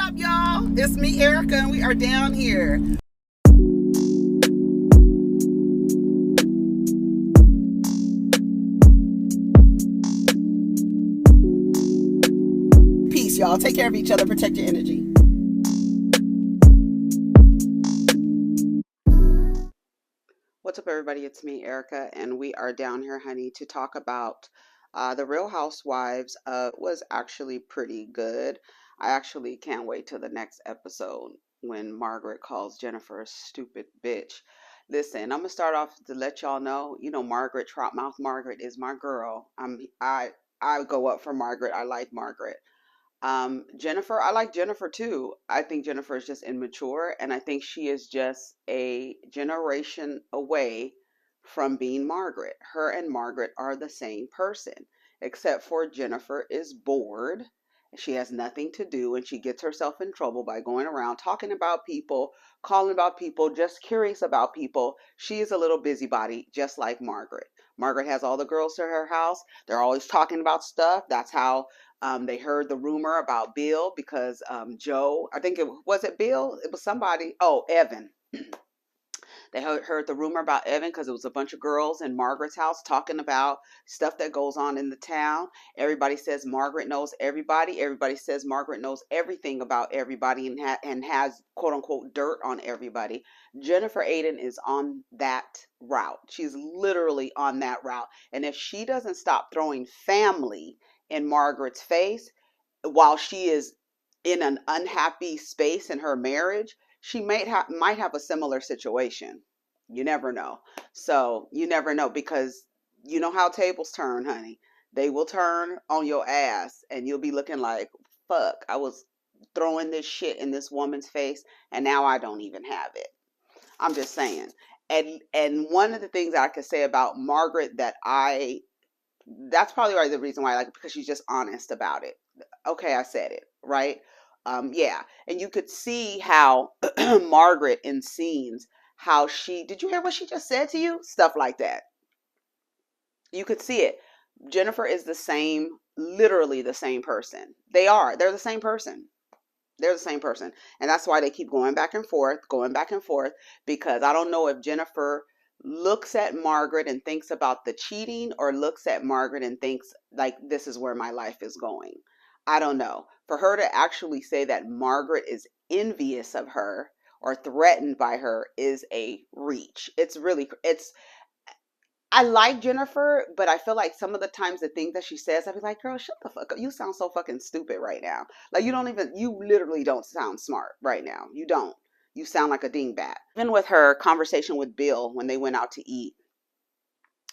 up, y'all? It's me, Erica, and we are down here. Peace, y'all. Take care of each other. Protect your energy. What's up, everybody? It's me, Erica, and we are down here, honey, to talk about the Real Housewives. Was actually pretty good. I actually can't wait till the next episode when Margaret calls Jennifer a stupid bitch. Listen, I'm gonna start off to let y'all know. You know, Margaret Troutmouth Margaret is my girl. I go up for Margaret. I like Margaret. Jennifer, I like Jennifer too. I think Jennifer is just immature, and I think she is just a generation away from being Margaret. Her and Margaret are the same person, except for Jennifer is bored. She has nothing to do, and she gets herself in trouble by going around talking about people, calling about people, just curious about people. She is a little busybody, just like Margaret. Margaret has all the girls to her house. They're always talking about stuff. That's how they heard the rumor about Bill because Joe, I think was it Bill? It was somebody. Oh, Evan. They heard the rumor about Evan because it was a bunch of girls in Margaret's house talking about stuff that goes on in the town. Everybody says Margaret knows everybody. Everybody says Margaret knows everything about everybody and has quote unquote dirt on everybody. Jennifer Aydin is on that route. She's literally on that route. And if she doesn't stop throwing family in Margaret's face while she is in an unhappy space in her marriage, she might have a similar situation. You never know. So you never know because you know how tables turn, honey. They will turn on your ass and you'll be looking like, fuck, I was throwing this shit in this woman's face and now I don't even have it. I'm just saying. And one of the things I could say about Margaret that's probably the reason why I like it, because she's just honest about it. Okay, I said it, right? Yeah. And you could see how Margaret in scenes, did you hear what she just said to you? Stuff like that. You could see it. Jennifer is the same, literally the same person. They're the same person. They're the same person. And that's why they keep going back and forth, because I don't know if Jennifer looks at Margaret and thinks about the cheating or looks at Margaret and thinks like this is where my life is going. I don't know. For her to actually say that Margaret is envious of her or threatened by her is a reach. I like Jennifer, but I feel like some of the times the things that she says, I'd be like, girl, shut the fuck up. You sound so fucking stupid right now. Like you literally don't sound smart right now. You don't. You sound like a dingbat. Even with her conversation with Bill when they went out to eat,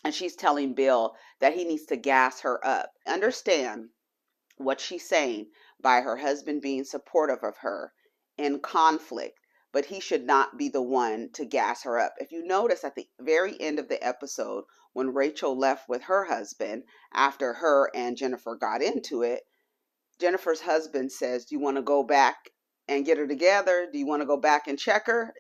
and she's telling Bill that he needs to gas her up. Understand what she's saying by her husband being supportive of her in conflict, but he should not be the one to gas her up. If you notice at the very end of the episode, when Rachel left with her husband after her and Jennifer got into it, Jennifer's husband says, do you want to go back and get her together? Do you want to go back and check her?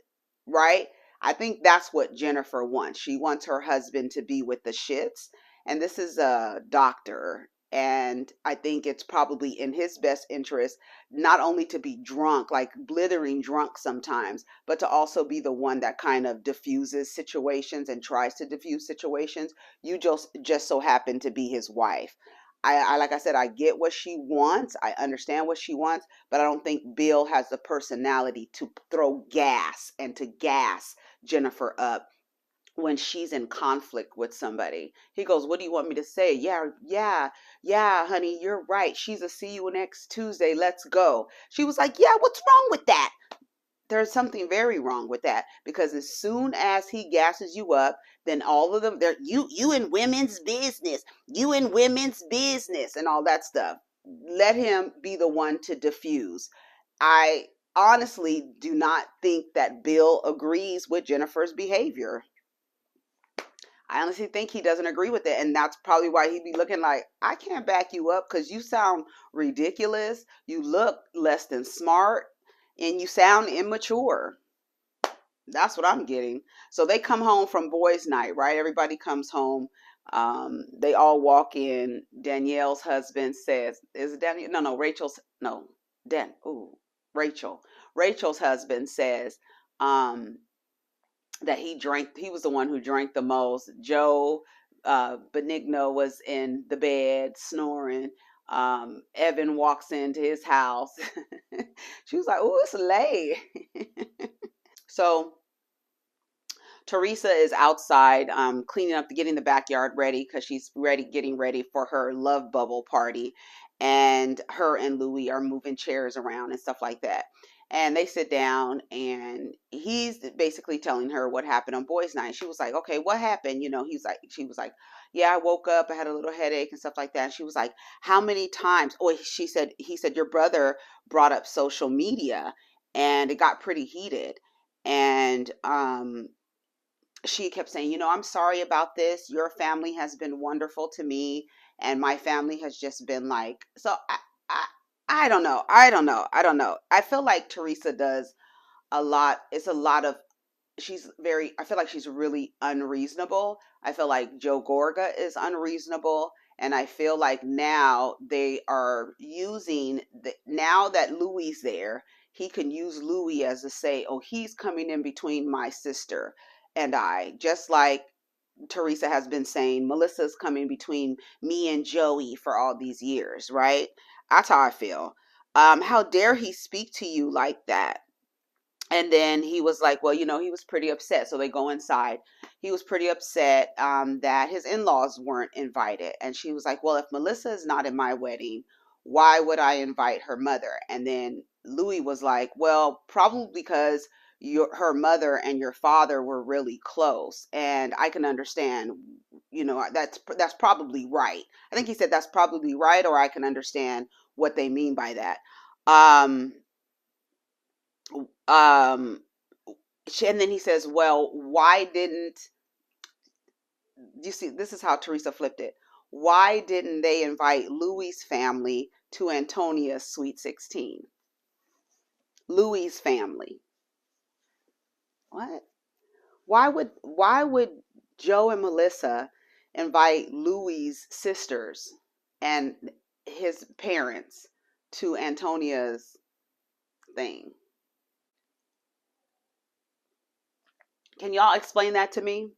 Right? I think that's what Jennifer wants. She wants her husband to be with the shits. And this is a doctor. And I think it's probably in his best interest not only to be drunk, like blithering drunk sometimes, but to also be the one that kind of diffuses situations and tries to diffuse situations. You just so happen to be his wife. I like I said, I get what she wants. I understand what she wants, but I don't think Bill has the personality to throw gas and to gas Jennifer up when she's in conflict with somebody. He goes, what do you want me to say? Yeah, honey, you're right. She's a see you next Tuesday. Let's go. She was like, yeah, what's wrong with that? There's something very wrong with that, because as soon as he gasses you up, then all of them, they're you in women's business, and all that stuff. Let him be the one to diffuse. I honestly do not think that Bill agrees with Jennifer's behavior. I honestly think he doesn't agree with it. And that's probably why he'd be looking like, I can't back you up because you sound ridiculous. You look less than smart and you sound immature. That's what I'm getting. So they come home from boys' night, right? Everybody comes home. They all walk in. Danielle's husband says, is it Danielle? No, Rachel's, no, Dan. Ooh, Rachel's husband says that he was the one who drank the most. Joe Benigno was in the bed snoring. Evan walks into his house. She was like, "Oh, it's late." So Teresa is outside cleaning up, getting the backyard ready because she's getting ready for her love bubble party. And her and Louis are moving chairs around and stuff like that. And they sit down and he's basically telling her what happened on boys' night. She was like, "Okay, what happened?" She was like, "Yeah, I woke up, I had a little headache and stuff like that." And she was like, "How many times?" Oh, he said, "Your brother brought up social media and it got pretty heated." And she kept saying, "I'm sorry about this. Your family has been wonderful to me, and my family has just been like." So I, I don't know. I feel like Teresa does a lot. It's a lot of. I feel like she's really unreasonable. I feel like Joe Gorga is unreasonable. And I feel like now they are using now that Louis is there, he can use Louis as a say, "Oh, he's coming in between my sister and I," just like Teresa has been saying, "Melissa's coming between me and Joey for all these years," right? That's how I feel. How dare he speak to you like that? And then he was like, "Well, he was pretty upset." So they go inside. He was pretty upset that his in-laws weren't invited. And she was like, "Well, if Melissa is not in my wedding, why would I invite her mother?" And then Louis was like, "Well, probably because her mother and your father were really close. And I can understand, that's probably right." I think he said that's probably right, or I can understand what they mean by that. Um, um, and then he says, "Well, why didn't you see?" This is how Teresa flipped it. "Why didn't they invite Louis' family to Antonia's Sweet 16? Louis' family. What? Why would Joe and Melissa invite Louis' sisters and his parents to Antonia's thing? Can y'all explain that to me?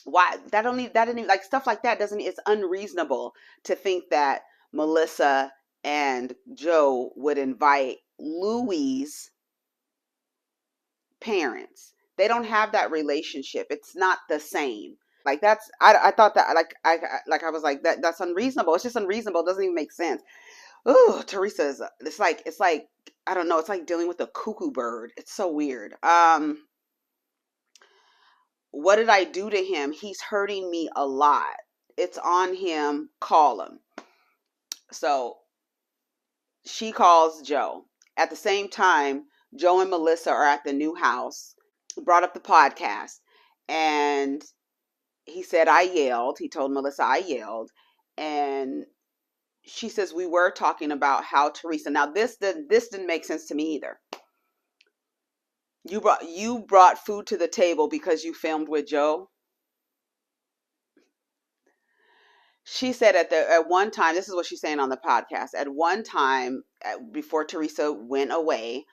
Why that didn't even, like, stuff like that doesn't, it's unreasonable to think that Melissa and Joe would invite Louis' parents. They don't have that relationship. It's not the same. Like, I thought that, I was like, that's unreasonable. It's just unreasonable. It doesn't even make sense. Oh, Teresa is, it's like I don't know, it's like dealing with a cuckoo bird. It's so weird. What did I do to him? He's hurting me a lot. It's on him. Call him. So she calls Joe. At the same time, Joe and Melissa are at the new house, brought up the podcast, and he said, "I yelled." He told Melissa, "I yelled." And she says, "We were talking about how Teresa." Now, this didn't make sense to me either. You brought food to the table because you filmed with Joe. She said at one time, this is what she's saying on the podcast. At one time, before Teresa went away,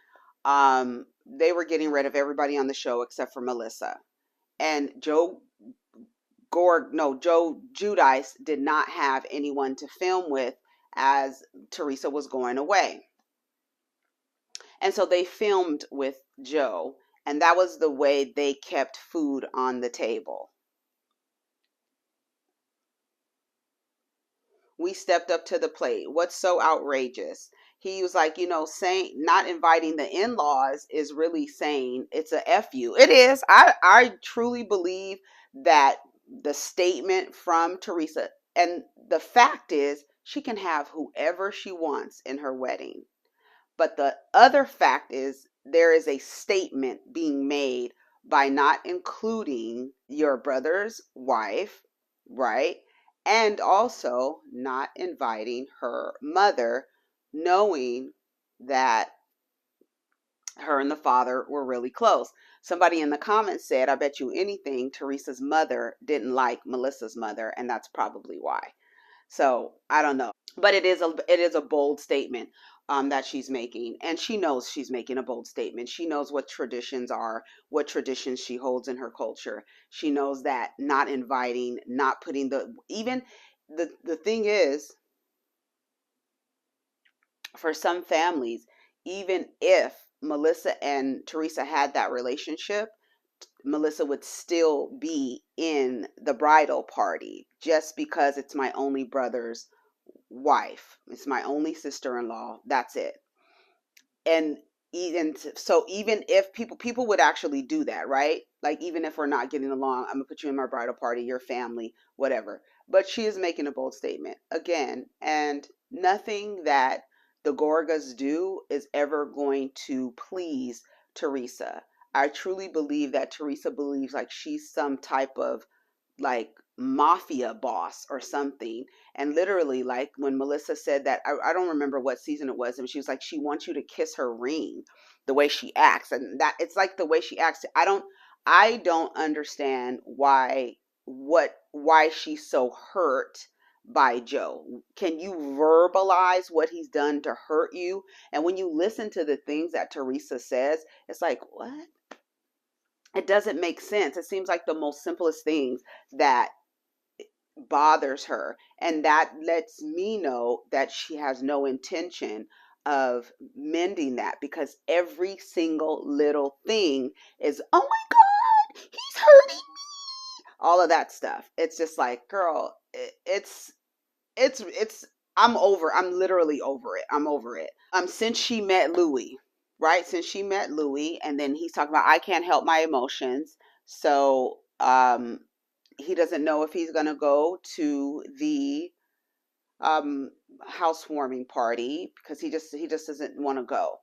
they were getting rid of everybody on the show except for Melissa. And Joe Judice did not have anyone to film with as Teresa was going away. And so they filmed with Joe, and that was the way they kept food on the table. We stepped up to the plate. What's so outrageous? He was like, saying not inviting the in-laws is really saying it's a F you. It is. I truly believe that the statement from Teresa, and the fact is she can have whoever she wants in her wedding. But the other fact is there is a statement being made by not including your brother's wife, right? And also not inviting her mother, knowing that her and the father were really close. Somebody in the comments said, "I bet you anything Teresa's mother didn't like Melissa's mother, and that's probably why." So I don't know, but it is a bold statement. that she's making. And she knows she's making a bold statement. She knows what traditions are, what traditions she holds in her culture. She knows that not inviting, not putting even the thing is, for some families, even if Melissa and Teresa had that relationship, Melissa would still be in the bridal party just because it's my only brother's wife. It's my only sister-in-law. That's it. And even if people would actually do that, right? Like, even if we're not getting along, I'm gonna put you in my bridal party, your family, whatever. But she is making a bold statement again, and nothing that the Gorgas do is ever going to please Teresa. I truly believe that Teresa believes like she's some type of like mafia boss or something. And literally, like when Melissa said that, I don't remember what season it was, and she was like, she wants you to kiss her ring, the way she acts. And that it's like the way she acts. I don't understand why she's so hurt by Joe. Can you verbalize what he's done to hurt you? And when you listen to the things that Teresa says, it's like, what? It doesn't make sense. It seems like the most simplest things that bothers her, and that lets me know that she has no intention of mending that, because every single little thing is, oh my god, he's hurting me, all of that stuff. It's just like, girl, it's I'm literally over it. I'm over it. Since she met Louis, right? Since she met Louis, and then he's talking about, I can't help my emotions. So he doesn't know if he's gonna go to the um housewarming party, because he just doesn't want to go.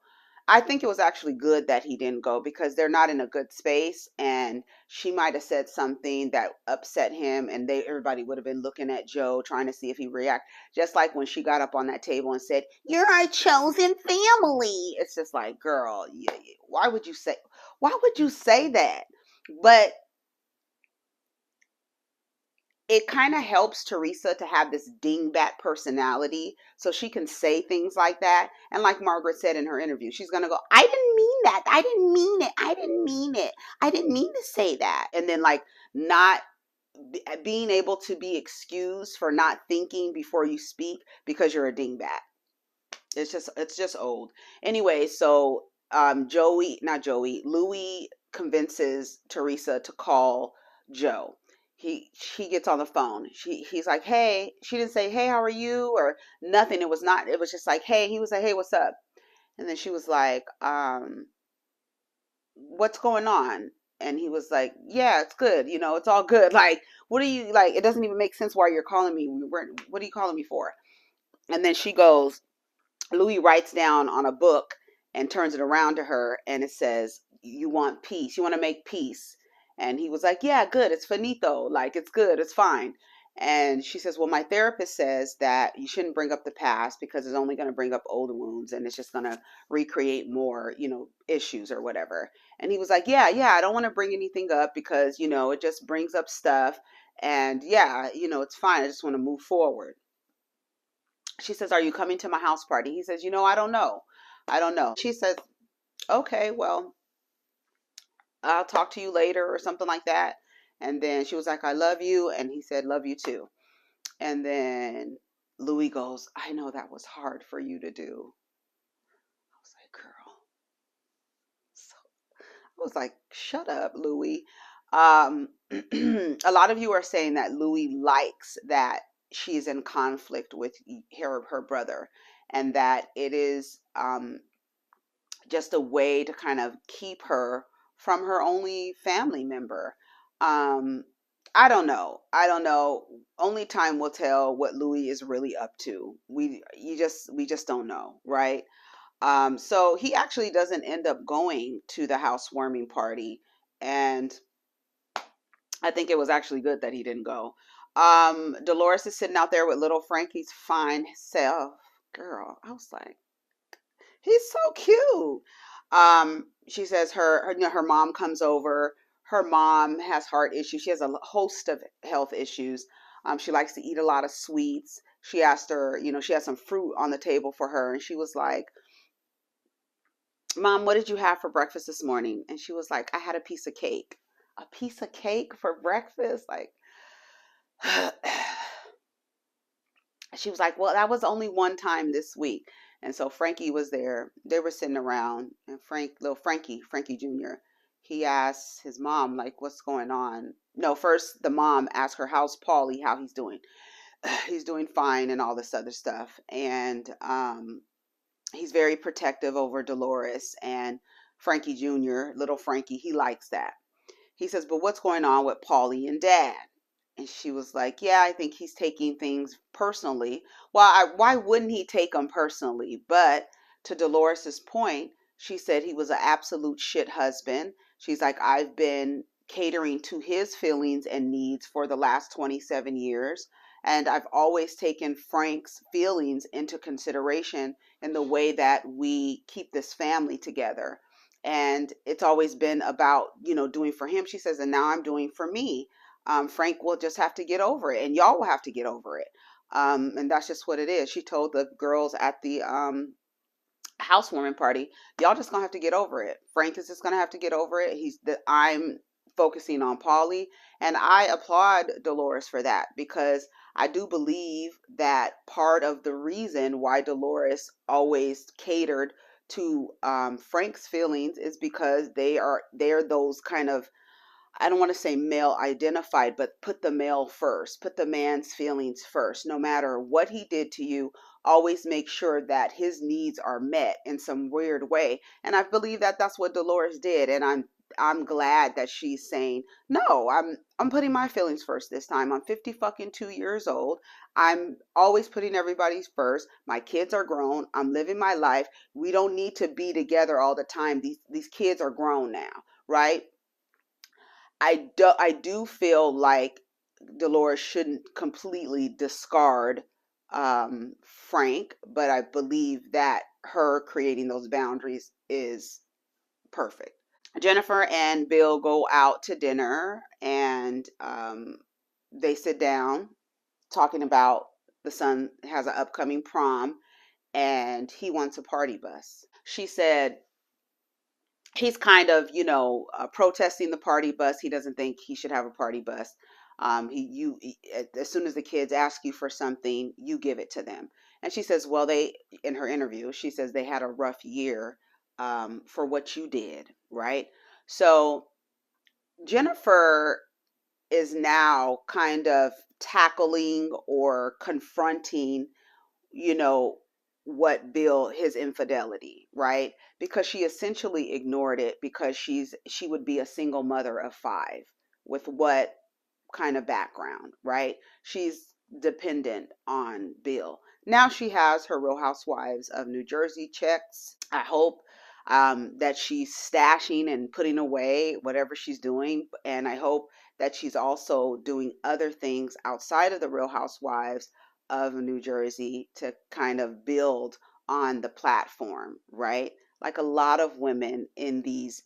I think it was actually good that he didn't go, because they're not in a good space, and she might have said something that upset him, and everybody would have been looking at Joe trying to see if he react. Just like when she got up on that table and said, "You're our chosen family." It's just like, girl, why would you say that? But it kind of helps Teresa to have this dingbat personality, so she can say things like that. And like Margaret said in her interview, she's going to go, I didn't mean that. I didn't mean it. I didn't mean it. I didn't mean to say that. And then, like, not being able to be excused for not thinking before you speak because you're a dingbat. It's just old. Anyway, so Louis convinces Teresa to call Joe. He gets on the phone. He's like, hey, she didn't say, hey, how are you, or nothing. It was just like, hey, he was like, hey, what's up? And then she was like, what's going on? And he was like, yeah, it's good. It's all good. Like, what are you, like, it doesn't even make sense why you're calling me. What are you calling me for? And then Louis writes down on a book and turns it around to her, and it says, you want peace, you want to make peace. And he was like, yeah, good, it's finito, like, it's good, it's fine. And she says, well, my therapist says that you shouldn't bring up the past, because it's only going to bring up old wounds, and it's just going to recreate more, issues or whatever. And he was like, yeah, I don't want to bring anything up, because it just brings up stuff. And yeah, it's fine, I just want to move forward. She says, are you coming to my house party? He says, I don't know. I don't know. She says, okay, well, I'll talk to you later, or something like that. And then she was like, I love you. And he said, love you too. And then Louis goes, I know that was hard for you to do. I was like, girl. So I was like, shut up, Louis. A lot of you are saying that Louis likes that she's in conflict with her brother, and that it is just a way to kind of keep her from her only family member. Um, I don't know. I don't know. Only time will tell what Louis is really up to. We just don't know, right? So he actually doesn't end up going to the housewarming party, and I think it was actually good that he didn't go. Dolores is sitting out there with little Frankie's fine self. Girl, I was like, he's so cute. She says her mom comes over. Her mom has heart issues. She has a host of health issues. She likes to eat a lot of sweets. she asked her, she had some fruit on the table for her, and she was like, Mom, what did you have for breakfast this morning? And she was like, I had a piece of cake. A piece of cake for breakfast? Like, she was like, well, that was only one time this week. And so Frankie was there. They were sitting around, and little Frankie Jr., he asked his mom, like, what's going on? No, first the mom asked her, how's Paulie, how he's doing? He's doing fine and all this other stuff. And he's very protective over Dolores, and Frankie Jr., little Frankie, he likes that. He says, but what's going on with Paulie and Dad? And she was like, yeah, I think he's taking things personally. Well, why wouldn't he take them personally? But to Dolores's point, she said he was an absolute shit husband. She's like, I've been catering to his feelings and needs for the last 27 years. And I've always taken Frank's feelings into consideration in the way that we keep this family together. And it's always been about, doing for him. She says, and now I'm doing for me. Frank will just have to get over it, and y'all will have to get over it. And that's just what it is. She told the girls at the housewarming party, y'all just gonna have to get over it. Frank is just gonna have to get over it. I'm focusing on Paulie, and I applaud Dolores for that, because I do believe that part of the reason why Dolores always catered to Frank's feelings is because they're those kind of, I don't want to say male identified, but put the male first, put the man's feelings first. No matter what he did to you, always make sure that his needs are met in some weird way. And I believe that that's what Dolores did. And I'm glad that she's saying, no, I'm putting my feelings first this time. I'm 50 fucking 2 years old. I'm always putting everybody's first. My kids are grown. I'm living my life. We don't need to be together all the time. These kids are grown now, right? I do feel like Dolores shouldn't completely discard Frank, but I believe that her creating those boundaries is perfect. Jennifer and Bill go out to dinner, and they sit down talking about the son has an upcoming prom and he wants a party bus. She said, he's kind of, protesting the party bus. He doesn't think he should have a party bus. As soon as the kids ask you for something, you give it to them. And she says, well, in her interview, she says they had a rough year for what you did, right? So Jennifer is now kind of tackling or confronting, you know, what his infidelity, right? Because she essentially ignored it, because she would be a single mother of 5 with what kind of background, right? She's dependent on Bill. Now she has her Real Housewives of New Jersey checks. I hope that she's stashing and putting away whatever she's doing. And I hope that she's also doing other things outside of the Real Housewives of New Jersey to kind of build on the platform, right? Like a lot of women in these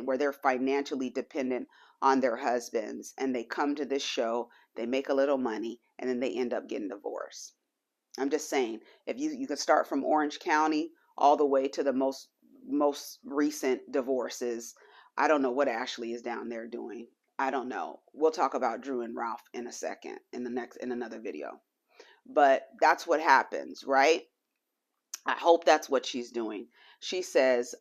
where they're financially dependent on their husbands, and they come to this show, they make a little money, and then they end up getting divorced. I'm just saying, if you can start from Orange County all the way to the most recent divorces. I don't know what Ashley is down there doing. I don't know. We'll talk about Drew and Ralph in a second in another video. But that's what happens, right? I hope that's what she's doing. She says,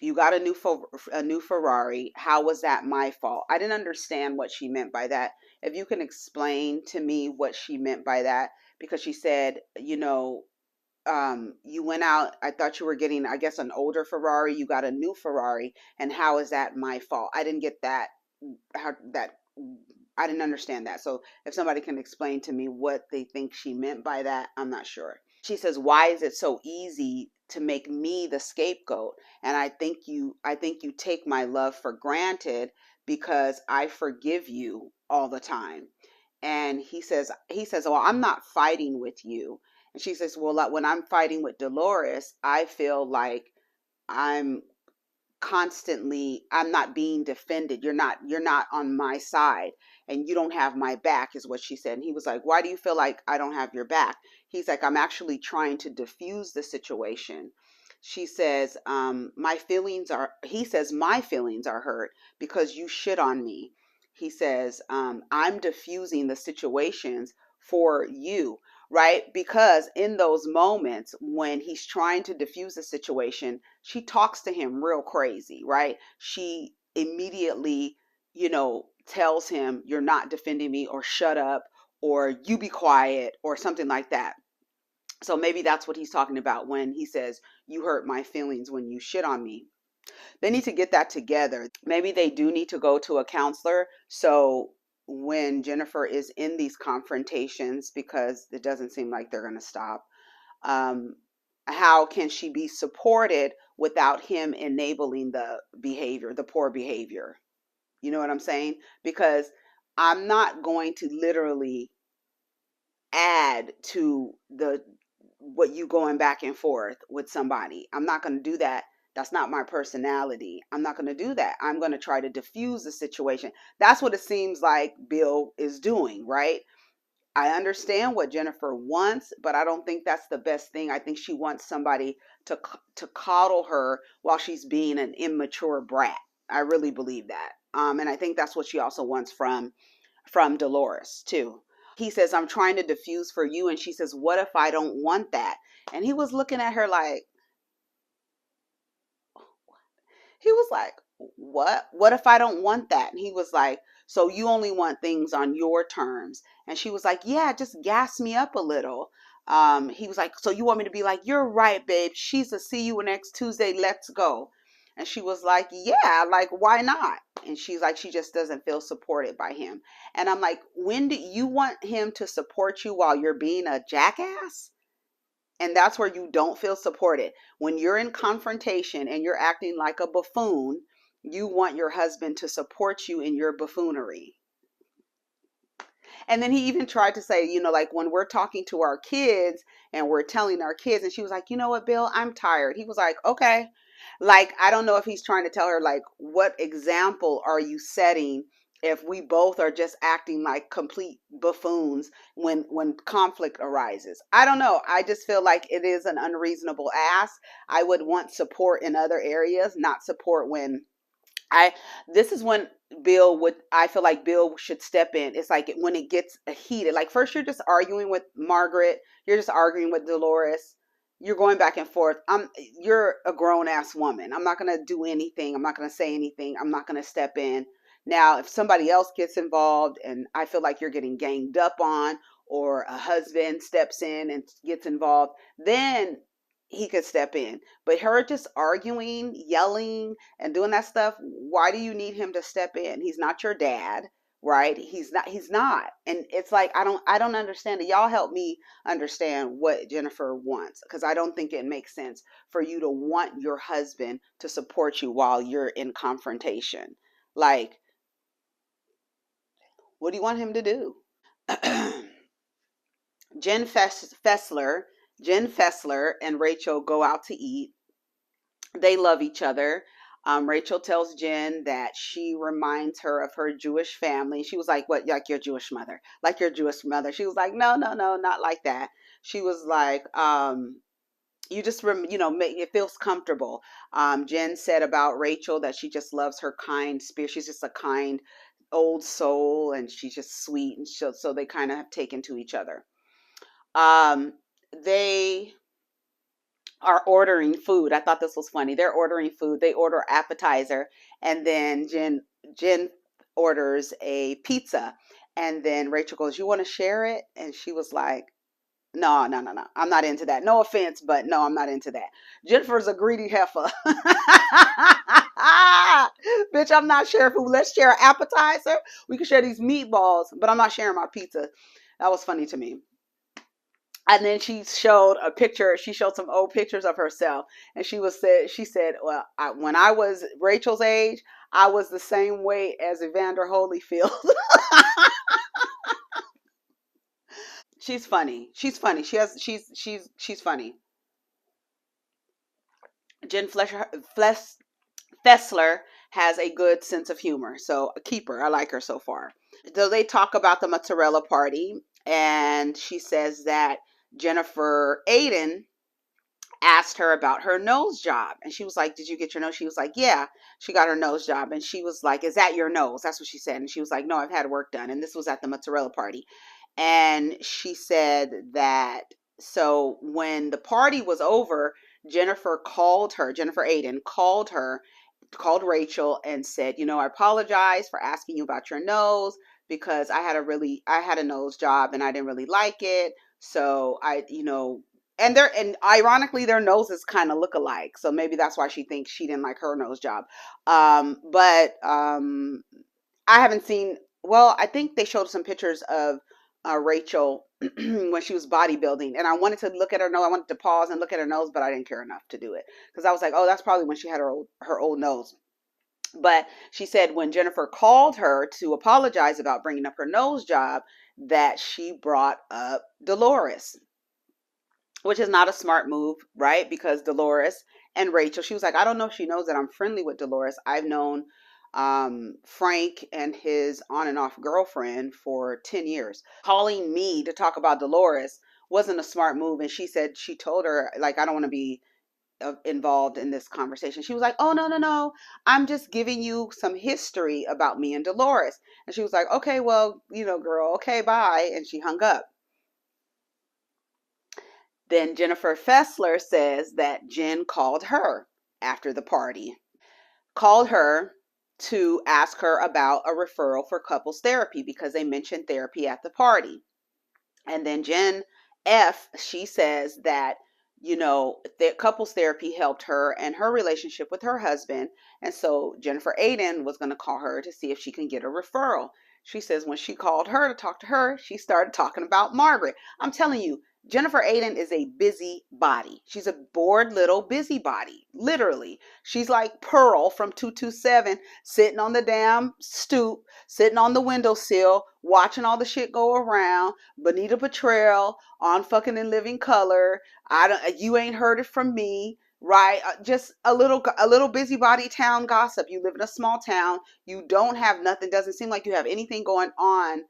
you got a new Ferrari. How was that my fault? I didn't understand what she meant by that. If you can explain to me what she meant by that, because she said, you went out, I thought you were getting, I guess, an older Ferrari, you got a new Ferrari, and how is that my fault? I didn't get that. I didn't understand that. So if somebody can explain to me what they think she meant by that, I'm not sure. She says, why is it so easy to make me the scapegoat? And I think you take my love for granted because I forgive you all the time. And he says, well, I'm not fighting with you. And she says, well, when I'm fighting with Dolores, I feel like I'm constantly, I'm not being defended. You're not on my side, and you don't have my back, is what she said. And he was like, why do you feel like I don't have your back? He's like, I'm actually trying to diffuse the situation. She says, he says, my feelings are hurt because you shit on me. He says, I'm diffusing the situations for you, right? Because in those moments when he's trying to diffuse the situation, she talks to him real crazy, right? She immediately, tells him, you're not defending me, or shut up, or you be quiet, or something like that. So maybe that's what he's talking about when he says, you hurt my feelings when you shit on me. They need to get that together. Maybe they do need to go to a counselor. So when Jennifer is in these confrontations, because it doesn't seem like they're going to stop, um, how can she be supported without him enabling the behavior, the poor behavior? You know what I'm saying? Because I'm not going to literally add to the what you going back and forth with somebody. I'm not going to do that. That's not my personality. I'm not going to do that. I'm going to try to diffuse the situation. That's what it seems like Bill is doing, right? I understand what Jennifer wants, but I don't think that's the best thing. I think she wants somebody to coddle her while she's being an immature brat. I really believe that. And I think that's what she also wants from Dolores too. He says, I'm trying to diffuse for you. And she says, what if I don't want that? And he was looking at her like, he was like, what? What if I don't want that? And he was like, so you only want things on your terms? And she was like, yeah, just gas me up a little. He was like, so you want me to be like, you're right, babe. She's a see you next Tuesday. Let's go. And she was like, yeah, like, why not? And she's like, she just doesn't feel supported by him. And I'm like, when do you want him to support you while you're being a jackass? And that's where you don't feel supported. When you're in confrontation and you're acting like a buffoon, you want your husband to support you in your buffoonery. And then he even tried to say, like when we're talking to our kids and we're telling our kids, and she was like, you know what, Bill, I'm tired. He was like, okay. Like, I don't know if he's trying to tell her, like, what example are you setting if we both are just acting like complete buffoons when conflict arises? I don't know. I just feel like it is an unreasonable ask. I would want support in other areas, not support when I this is when I feel like Bill should step in. It's like when it gets heated. Like first you're just arguing with Margaret, you're just arguing with Dolores. You're going back and forth. You're a grown ass woman. I'm not going to do anything. I'm not going to say anything. I'm not going to step in. Now, if somebody else gets involved and I feel like you're getting ganged up on, or a husband steps in and gets involved, then he could step in. But her just arguing, yelling, and doing that stuff, why do you need him to step in? He's not your dad, right? He's not. And it's like I don't understand it. Y'all help me understand what Jennifer wants, because I don't think it makes sense for you to want your husband to support you while you're in confrontation. Like, what do you want him to do? Jen Fessler, Jen Fessler and Rachel go out to eat. They love each other. Rachel tells Jen that she reminds her of her Jewish family. She was like, what, like your Jewish mother? Like your Jewish mother. She was like, no, no, no, not like that. She was like, you just, make it feels comfortable. Jen said about Rachel that she just loves her kind spirit. She's just a kind old soul, and she's just sweet. And so they kind of have taken to each other. They are ordering food. I thought this was funny. They're ordering food. They order appetizer, and then Jen orders a pizza, and then Rachel goes, "You want to share it?" And she was like, "No, no, no, no. I'm not into that. No offense, but no, I'm not into that." Jennifer's a greedy heifer. Bitch, I'm not sharing food. Let's share an appetizer. We can share these meatballs, but I'm not sharing my pizza. That was funny to me. And then she showed a picture. She showed some old pictures of herself, and she said, well, when I was Rachel's age, I was the same weight as Evander Holyfield. She's funny. She's funny. She's funny. Jen Fessler has a good sense of humor. So a keeper. I like her so far. So they talk about the mozzarella party, and she says that Jennifer Aydin asked her about her nose job, and she was like, did you get your nose? She was like, yeah, she got her nose job. And she was like, is that your nose? That's what she said. And she was like, no, I've had work done. And this was at the mozzarella party. And she said that, so when the party was over, Jennifer Aydin called Rachel and said, I apologize for asking you about your nose, because I had a nose job and I didn't really like it. So and ironically their noses kind of look alike. So maybe that's why she thinks she didn't like her nose job. But I haven't seen, well, I think they showed some pictures of Rachel when she was bodybuilding, and I wanted to look at her nose. I wanted to pause and look at her nose, but I didn't care enough to do it, because I was like, oh, that's probably when she had her old nose. But she said when Jennifer called her to apologize about bringing up her nose job, that she brought up Dolores, which is not a smart move, right? Because Dolores and Rachel, she was like, I don't know if she knows that I'm friendly with Dolores. I've known Frank and his on and off girlfriend for 10 years. Calling me to talk about Dolores wasn't a smart move. And she said, she told her, like, I don't want to be involved in this conversation. She was like, oh, no, I'm just giving you some history about me and Dolores. And she was like, okay, well, girl, okay, bye. And she hung up. Then Jennifer Fessler says that Jen called her after the party, called her to ask her about a referral for couples therapy, because they mentioned therapy at the party. And then Jen F, she says that, the couples therapy helped her and her relationship with her husband. And so Jennifer Aydin was going to call her to see if she can get a referral. She says when she called her to talk to her, she started talking about Margaret. I'm telling you, Jennifer Aydin is a busybody. She's a bored little busybody, literally. She's like Pearl from 227, sitting on the damn stoop, sitting on the windowsill, watching all the shit go around. Bonita Betrayal on fucking In Living Color. You ain't heard it from me, right? Just a little busybody town gossip. You live in a small town. You don't have nothing. Doesn't seem like you have anything going on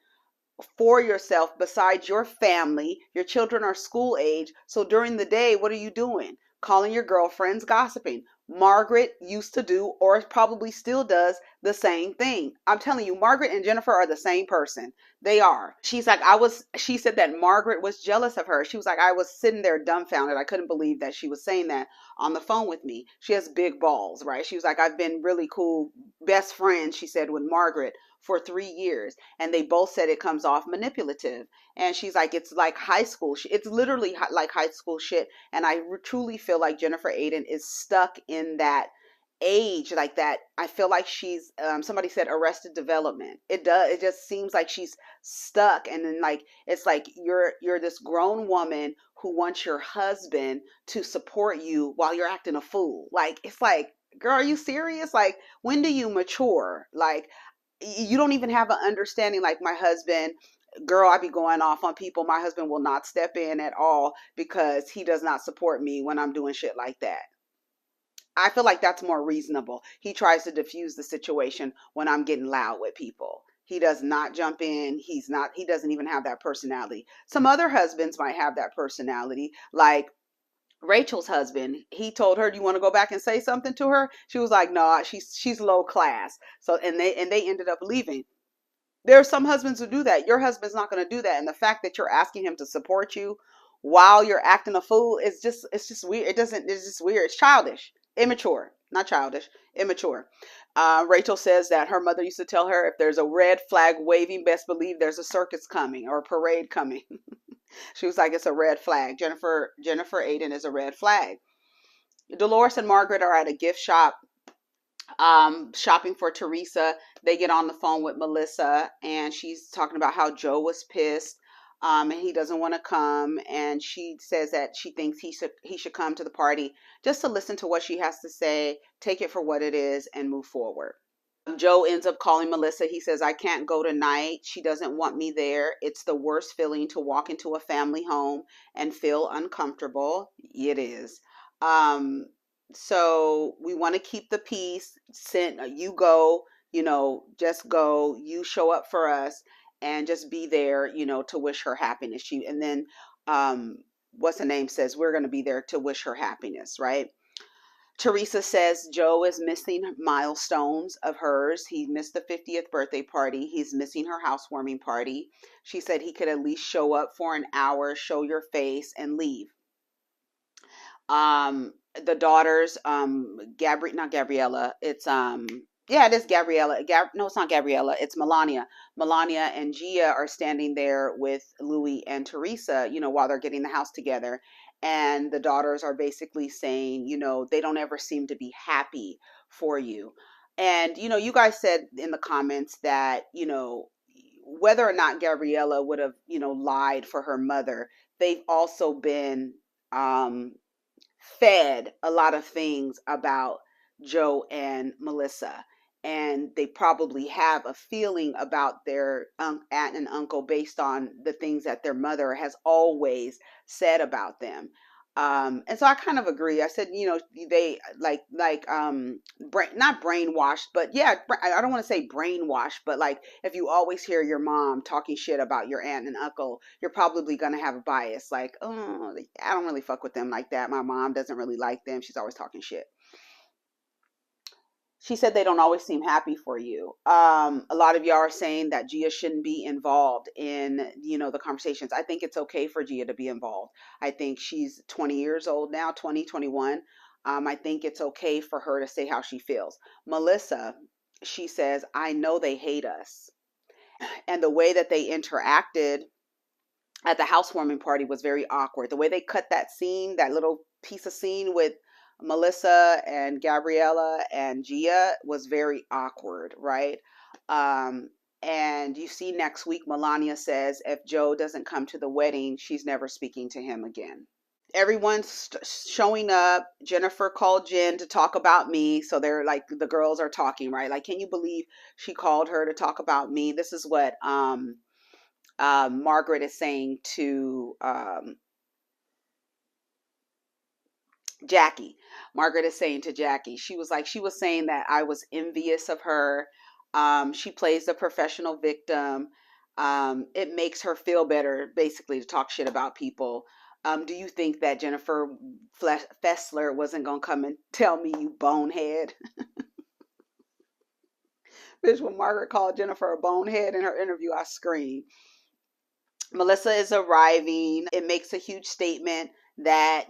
for yourself besides your family. Your children are school age. So during the day, what are you doing? Calling your girlfriends, gossiping. Margaret used to do, or probably still does, the same thing. I'm telling you, Margaret and Jennifer are the same person. They are. She's like, she said that Margaret was jealous of her. She was like, I was sitting there dumbfounded. I couldn't believe that she was saying that on the phone with me. She has big balls, right? She was like, I've been really cool best friends, she said, with Margaret for 3 years. And they both said it comes off manipulative. And she's like, it's like high school. It's literally like high school shit. And I truly feel like Jennifer Aydin is stuck in that age like that. I feel like she's somebody said arrested development. It does. It just seems like she's stuck. And then like, it's like you're this grown woman who wants your husband to support you while you're acting a fool. Like, it's like, girl, are you serious? Like, when do you mature? Like, you don't even have an understanding. Like my husband, girl, I be going off on people. My husband will not step in at all because he does not support me when I'm doing shit like that. I feel like that's more reasonable. He tries to diffuse the situation when I'm getting loud with people. He does not jump in. He doesn't even have that personality. Some other husbands might have that personality. Like Rachel's husband, he told her, "Do you want to go back and say something to her?" She was like, "No, she's low class." So and they ended up leaving. There are some husbands who do that. Your husband's not going to do that, and the fact that you're asking him to support you while you're acting a fool is it's just weird. It's just weird. It's childish, immature, not childish, immature. Rachel says that her mother used to tell her, if there's a red flag waving, best believe there's a circus coming or a parade coming. She was like, it's a red flag. Jennifer Aydin is a red flag. Dolores and Margaret are at a gift shop shopping for Teresa. They get on the phone with Melissa, and she's talking about how Joe was pissed, and he doesn't want to come. And she says that she thinks he should come to the party just to listen to what she has to say, take it for what it is, and move forward. Joe ends up calling Melissa. He says, I can't go tonight. She doesn't want me there. It's the worst feeling to walk into a family home and feel uncomfortable. It is. So we want to keep the peace. Send you go, just go. You show up for us and just be there, to wish her happiness. And then what's the name says we're going to be there to wish her happiness, right? Teresa says Joe is missing milestones of hers. He missed the 50th birthday party. He's missing her housewarming party. She said he could at least show up for an hour, show your face, and leave. The daughters, not Gabriella, it's yeah, it is Gabriella. No, it's not Gabriella, it's Melania. Melania and Gia are standing there with Louis and Teresa, while they're getting the house together. And the daughters are basically saying, they don't ever seem to be happy for you. And you guys said in the comments that, whether or not Gabriella would have, lied for her mother, they've also been fed a lot of things about Joe and Melissa. And they probably have a feeling about their aunt and uncle based on the things that their mother has always said about them. And so I kind of agree. I said, they not brainwashed, but yeah, I don't want to say brainwashed, but like if you always hear your mom talking shit about your aunt and uncle, you're probably gonna have a bias. Like, oh, I don't really fuck with them like that. My mom doesn't really like them. She's always talking shit. She said they don't always seem happy for you. A lot of y'all are saying that Gia shouldn't be involved in, the conversations. I think it's okay for Gia to be involved. I think she's 20 years old now, 20, 21. I think it's okay for her to say how she feels. Melissa, she says, I know they hate us. And the way that they interacted at the housewarming party was very awkward. The way they cut that scene, that little piece of scene with Melissa and Gabriella and Gia was very awkward, right? And you see next week, Melania says if Joe doesn't come to the wedding, she's never speaking to him again. Everyone's showing up. Jennifer called Jen to talk about me. So they're like, the girls are talking, right? Like, can you believe she called her to talk about me? This is what Margaret is saying to Jackie. Margaret is saying to Jackie, she was saying that I was envious of her. She plays the professional victim. It makes her feel better, basically, to talk shit about people. Do you think that Jennifer Fessler wasn't going to come and tell me, you bonehead? Bitch, when Margaret called Jennifer a bonehead in her interview, I screamed. Melissa is arriving. It makes a huge statement that,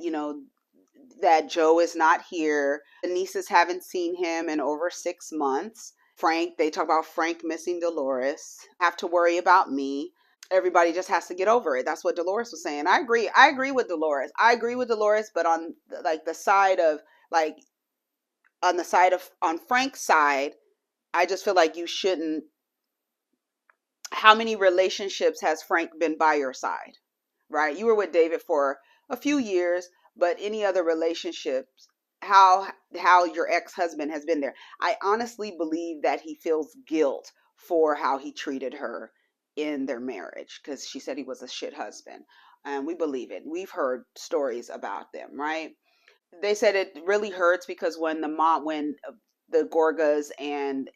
that Joe is not here. The nieces haven't seen him in over 6 months. They talk about Frank missing Dolores. Have to worry about me. Everybody just has to get over it. That's what Dolores was saying. I agree. I agree with Dolores. But on like the side of like on Frank's side, I just feel like you shouldn't. How many relationships has Frank been by your side? Right? You were with David for a few years, but any other relationships, how your ex-husband has been there. I honestly believe that he feels guilt for how he treated her in their marriage, because she said he was a shit husband, and we believe it. We've heard stories about them, right? They said it really hurts because when the Gorgas and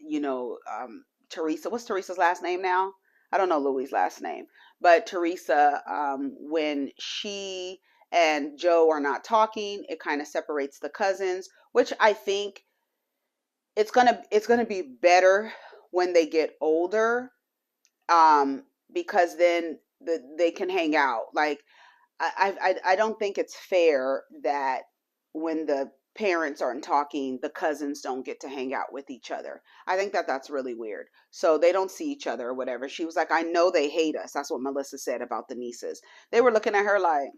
Teresa, what's Teresa's last name now? I don't know Louis' last name, but Teresa, when she and Joe are not talking, it kind of separates the cousins, which I think it's gonna be better when they get older, because then they can hang out. Like I don't think it's fair that when the parents aren't talking, the cousins don't get to hang out with each other. I think that that's really weird. So they don't see each other or whatever. She was like, I know they hate us. That's what Melissa said about the nieces. They were looking at her like,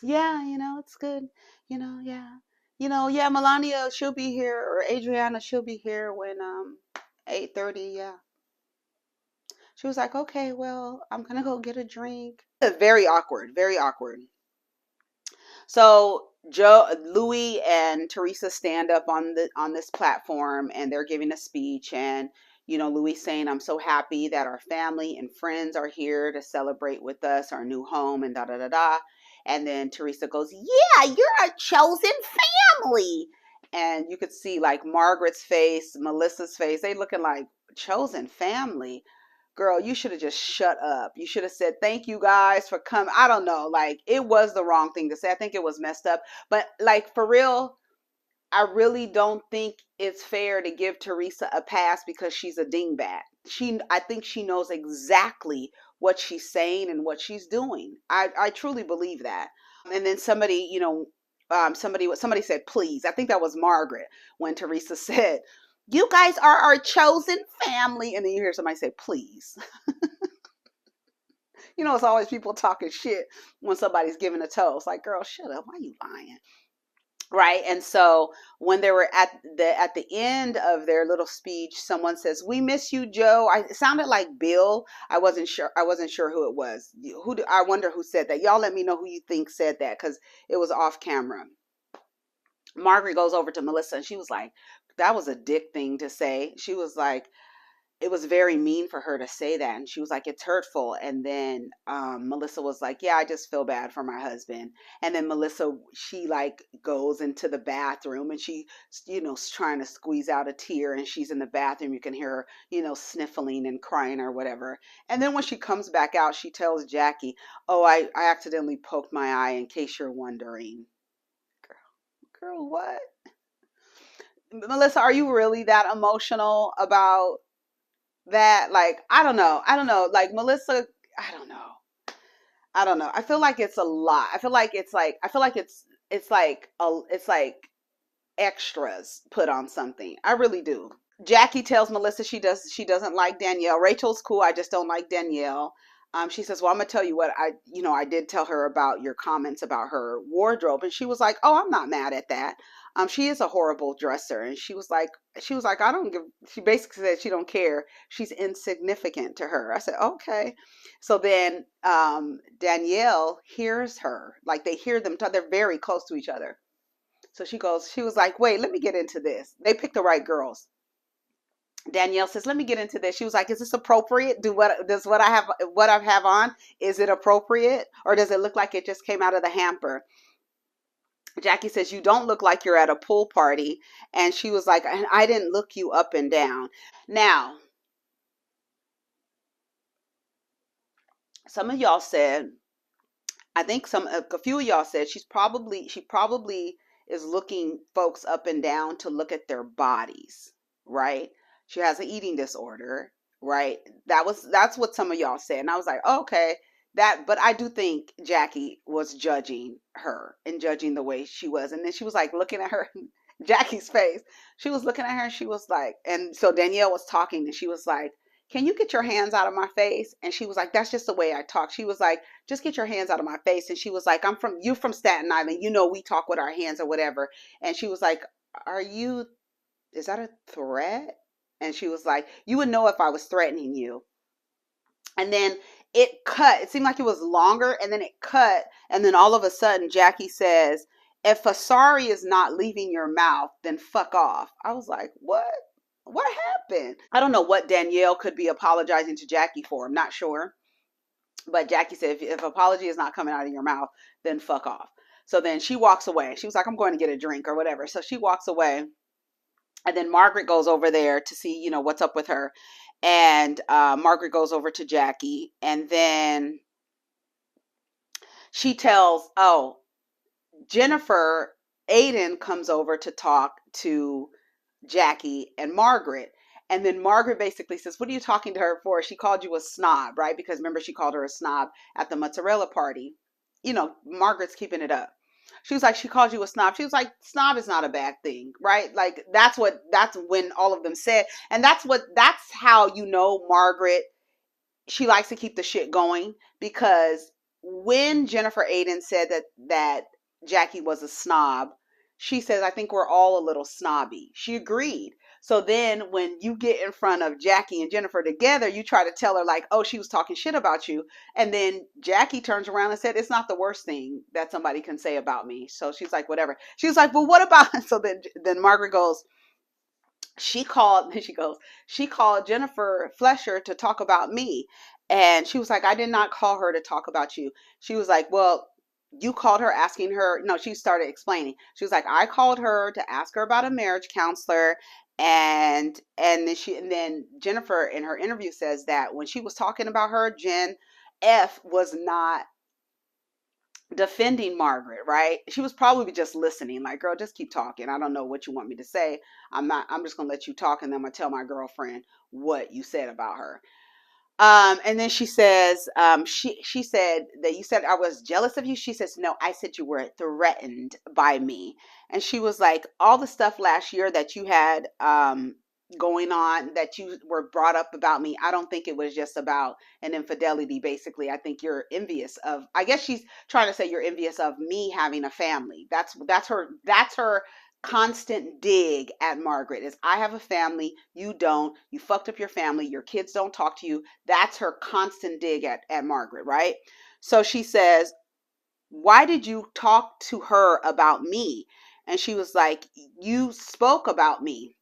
yeah, it's good. Yeah. Yeah, Melania, she'll be here, or Adriana, she'll be here when 8:30, yeah. She was like, okay, well, I'm gonna go get a drink. Very awkward, very awkward. So Louis and Teresa stand up on this platform, and they're giving a speech, and Louis saying, I'm so happy that our family and friends are here to celebrate with us our new home, and da da da da. And then Teresa goes, yeah, you're a chosen family. And you could see like Margaret's face, Melissa's face, they looking like chosen family. Girl, you should have just shut up. You should have said, thank you guys for coming. I don't know. Like, it was the wrong thing to say. I think it was messed up. But like, for real, I really don't think it's fair to give Teresa a pass because she's a dingbat. I think she knows exactly what she's saying and what she's doing. I truly believe that. And then somebody, somebody said, please. I think that was Margaret when Teresa said, you guys are our chosen family. And then you hear somebody say, please. It's always people talking shit when somebody's giving a toast. Like, girl, shut up. Why are you lying? Right. And so when they were at the end of their little speech, someone says, we miss you, Joe. It sounded like Bill. I wasn't sure who it was. I wonder who said that. Y'all let me know who you think said that, because it was off camera. Margaret goes over to Melissa and she was like, that was a dick thing to say. She was like, it was very mean for her to say that. And she was like, it's hurtful. And then Melissa was like, yeah, I just feel bad for my husband. And then Melissa, she like goes into the bathroom and she, trying to squeeze out a tear, and she's in the bathroom. You can hear her, sniffling and crying or whatever. And then when she comes back out, she tells Jackie, oh, I accidentally poked my eye, in case you're wondering. Girl, what? Melissa, are you really that emotional about that? Like, I don't know. Like, Melissa, I don't know. I feel like it's a lot. I feel like it's like extras put on something. I really do. Jackie tells Melissa she doesn't like Danielle. Rachel's cool. I just don't like Danielle. She says, well, I'm gonna tell you what, I did tell her about your comments about her wardrobe, and she was like, oh, I'm not mad at that. She is a horrible dresser. And she was like, I don't give, she basically said she don't care. She's insignificant to her. I said, okay. So then Danielle hears her, like they hear them talk, they're very close to each other. So she was like, wait, let me get into this. They picked the right girls. Danielle says, let me get into this. She was like, is this appropriate? What I have on, is it appropriate? Or does it look like it just came out of the hamper? Jackie says, you don't look like you're at a pool party. And she was like, and I didn't look you up and down. Now, some of y'all said, I think a few of y'all said she probably is looking folks up and down to look at their bodies, right? She has an eating disorder, right? That's what some of y'all said. And I was like, oh, okay, but I do think Jackie was judging her and judging the way she was. And then she was like looking at her, Jackie's face. She was looking at her and she was like, and so Danielle was talking and she was like, can you get your hands out of my face? And she was like, that's just the way I talk. She was like, just get your hands out of my face. And she was like, you're from Staten Island. We talk with our hands or whatever. And she was like, is that a threat? And she was like, you would know if I was threatening you. And then it cut. It seemed like it was longer, and then it cut. And then all of a sudden, Jackie says, if a sorry is not leaving your mouth, then fuck off. I was like, what? What happened? I don't know what Danielle could be apologizing to Jackie for. I'm not sure. But Jackie said, if apology is not coming out of your mouth, then fuck off. So then she walks away. She was like, I'm going to get a drink or whatever. So she walks away. And then Margaret goes over there to see, what's up with her. And Margaret goes over to Jackie. And then she tells, Jennifer Aydin comes over to talk to Jackie and Margaret. And then Margaret basically says, what are you talking to her for? She called you a snob, right? Because remember, she called her a snob at the mozzarella party. Margaret's keeping it up. She was like, she called you a snob. She was like, snob is not a bad thing, right? Like, that's when all of them said. And that's how Margaret, she likes to keep the shit going. Because when Jennifer Aydin said that Jackie was a snob, she says, I think we're all a little snobby. She agreed. So then when you get in front of Jackie and Jennifer together, you try to tell her like, oh, she was talking shit about you. And then Jackie turns around and said, it's not the worst thing that somebody can say about me. So she's like, whatever. She was like, well, what about, so then Margaret goes, she called Jennifer Fessler to talk about me. And she was like, I did not call her to talk about you. She was like, well, you called her asking her, no, she started explaining. She was like, I called her to ask her about a marriage counselor. And then Jennifer in her interview says that when she was talking about her, Jen F was not defending Margaret, right? She was probably just listening, like, girl, just keep talking. I don't know what you want me to say. I'm just gonna let you talk, and then I'm gonna tell my girlfriend what you said about her. And then she says, she said that you said I was jealous of you. She says, no, I said you were threatened by me. And she was like, all the stuff last year that you had going on, that you were brought up about me. I don't think it was just about an infidelity. Basically, I think you're envious of. I guess she's trying to say you're envious of me having a family. That's her constant dig at Margaret is I have a family, you don't, you fucked up your family, your kids don't talk to you. That's her constant dig at Margaret, right? So she says, why did you talk to her about me? And she was like, you spoke about me.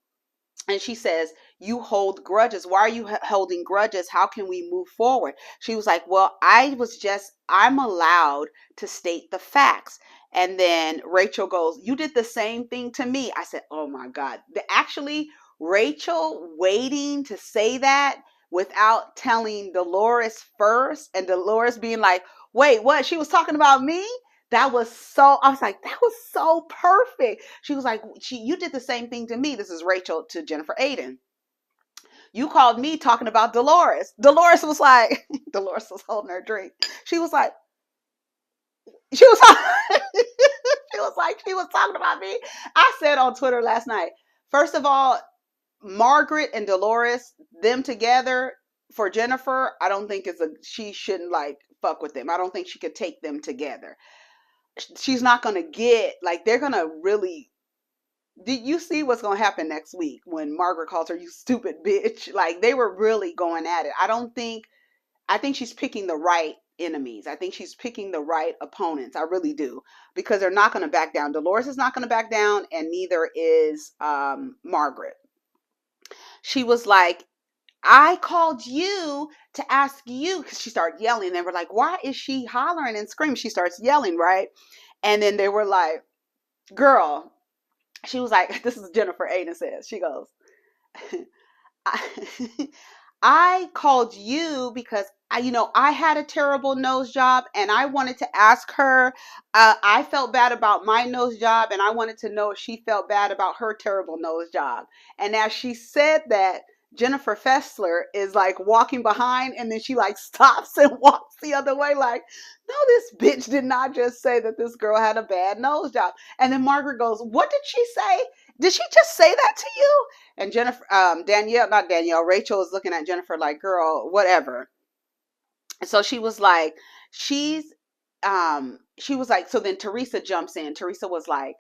And she says, you hold grudges. Why are you holding grudges? How can we move forward? She was like, well, I'm allowed to state the facts. And then Rachel goes, you did the same thing to me. I said, oh my God. Actually, Rachel waiting to say that without telling Dolores first, and Dolores being like, wait, what? She was talking about me? I was like, that was so perfect. She was like, you did the same thing to me. This is Rachel to Jennifer Aydin. You called me talking about Dolores. Dolores was like, Dolores was holding her drink. She was like, she was, she was talking about me. I said on Twitter last night, first of all, Margaret and Dolores, them together for Jennifer, I don't think she shouldn't like fuck with them. I don't think she could take them together. She's not going to get, like, they're going to really, did you see what's going to happen next week when Margaret calls her, you stupid bitch? Like, they were really going at it. I think she's picking the right enemies. I think she's picking the right opponents. I really do, because they're not going to back down. Dolores is not going to back down, and neither is Margaret. She was like, I called you to ask you, because she started yelling. They were like, why is she hollering and screaming? She starts yelling, right? And then they were like, girl, she was like, this is Jennifer Aydin says, she goes, I called you because I had a terrible nose job and I wanted to ask her. I felt bad about my nose job and I wanted to know if she felt bad about her terrible nose job. And as she said that, Jennifer Fessler is like walking behind, and then she like stops and walks the other way like, no, this bitch did not just say that this girl had a bad nose job. And then Margaret goes, what did she say? Did she just say that to you? And Jennifer, not Danielle, Rachel is looking at Jennifer like, girl, whatever. So she was like, she was like, so then Teresa jumps in. Teresa was like,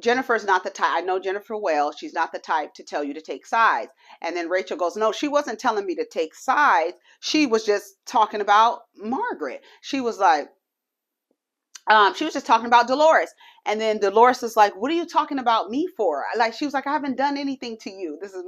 Jennifer's not the type. I know Jennifer well. She's not the type to tell you to take sides. And then Rachel goes, no, she wasn't telling me to take sides. She was just talking about Margaret. She was just talking about Dolores. And then Dolores is like, what are you talking about me for? Like, she was like, I haven't done anything to you. This is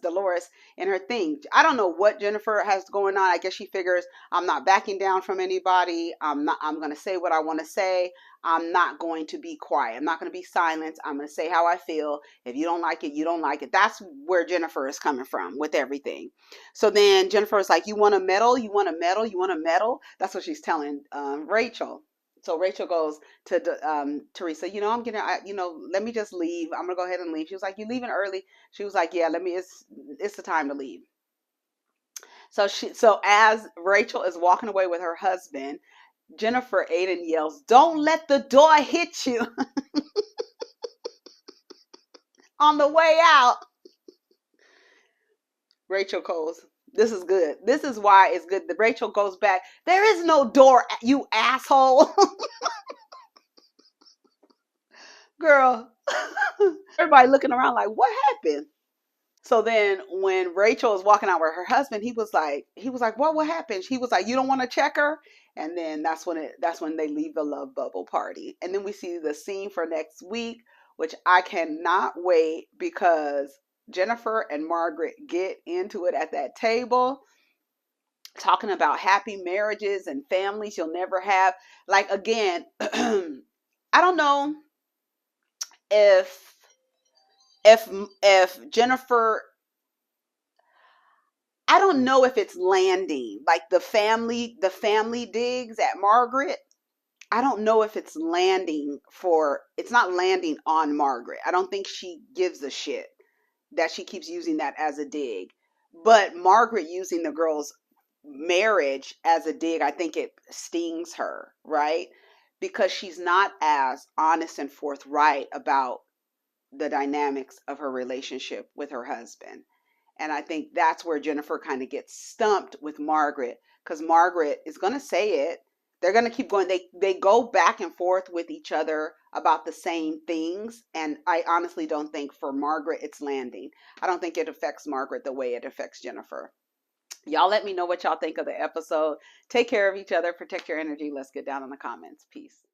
Dolores and her thing. I don't know what Jennifer has going on. I guess she figures I'm not backing down from anybody. I'm going to say what I want to say. I'm not going to be quiet. I'm not going to be silent. I'm going to say how I feel. If you don't like it, you don't like it. That's where Jennifer is coming from with everything. So then Jennifer is like, you want a medal? You want a medal? You want a medal? That's what she's telling Rachel. So Rachel goes to Teresa, let me just leave. I'm going to go ahead and leave. She was like, you leaving early? She was like, yeah, it's the time to leave. So as Rachel is walking away with her husband, Jennifer Aydin yells, don't let the door hit you on the way out. Rachel goes, this is good. This is why it's good. Rachel goes back, there is no door, you asshole. Girl. Everybody looking around like, what happened? So then when Rachel is walking out with her husband, he was like, what happened? He was like, you don't want to check her? And then that's when they leave the love bubble party. And then we see the scene for next week, which I cannot wait, because Jennifer and Margaret get into it at that table. talking about happy marriages and families you'll never have. Like, again, I don't know if if if Jennifer, I don't know if it's landing, like the family digs at Margaret. I don't know if it's not landing on Margaret. I don't think she gives a shit that she keeps using that as a dig. But Margaret using the girl's marriage as a dig, I think it stings her, right? Because she's not as honest and forthright about the dynamics of her relationship with her husband. And I think that's where Jennifer kind of gets stumped with Margaret, because Margaret is going to say it. They're going to keep going. They go back and forth with each other about the same things. And I honestly don't think for Margaret it's landing. I don't think it affects Margaret the way it affects Jennifer. Y'all let me know what y'all think of the episode. Take care of each other. Protect your energy. Let's get down in the comments. Peace.